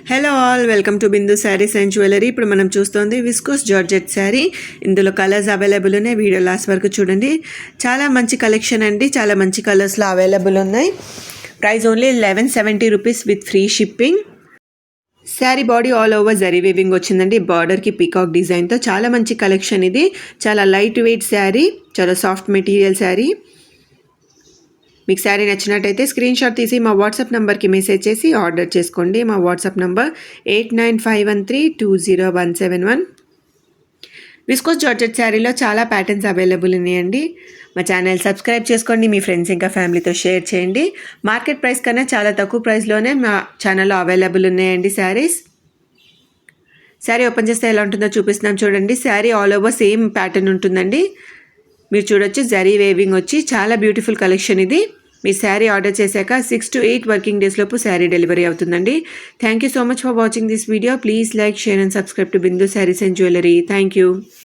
Hello all, welcome to Bindu saris and jewellery. ఇప్పుడు మనం చూస్తుంది విస్కోస్ జార్జెట్ శారీ. ఇందులో కలర్స్ అవైలబుల్ ఉన్నాయి. వీడియో లాస్ట్ వరకు చూడండి. చాలా మంచి కలెక్షన్ అండి, చాలా మంచి కలర్స్లో అవైలబుల్ ఉన్నాయి. Price only 1170 rupees with free shipping. Sari body all over zari weaving వచ్చిందండి. బార్డర్కి పీకాక్ డిజైన్తో చాలా మంచి కలెక్షన్ ఇది. చాలా లైట్ వెయిట్ శారీ, చాలా సాఫ్ట్ మెటీరియల్ శారీ. మీకు శారీ నచ్చినట్టయితే స్క్రీన్ షాట్ తీసి మా వాట్సాప్ నెంబర్కి మెసేజ్ చేసి ఆర్డర్ చేసుకోండి. మా వాట్సాప్ నెంబర్ 8951320171. విస్కోస్ జార్జెట్ శారీలో చాలా ప్యాటర్న్స్ అవైలబుల్ ఉన్నాయండి. మా ఛానల్ సబ్స్క్రైబ్ చేసుకోండి, మీ ఫ్రెండ్స్ ఇంకా ఫ్యామిలీతో షేర్ చేయండి. మార్కెట్ ప్రైస్ కన్నా చాలా తక్కువ ప్రైస్లోనే మా ఛానల్లో అవైలబుల్ ఉన్నాయండి శారీస్. శారీ ఓపెన్ చేస్తే ఎలా ఉంటుందో చూపిస్తున్నాం చూడండి. Sari all over same pattern ఉంటుందండి. మీరు చూడొచ్చు, జరీ వేవింగ్ వచ్చి చాలా బ్యూటిఫుల్ కలెక్షన్ ఇది. మీ శారీ ఆర్డర్ చేశాక 6 to 8 వర్కింగ్ డేస్ లోపు శారీ డెలివరీ అవుతుందండి. Thank you so much for watching this video. Please like, share and subscribe to Bindu saris and jewellery. Thank you.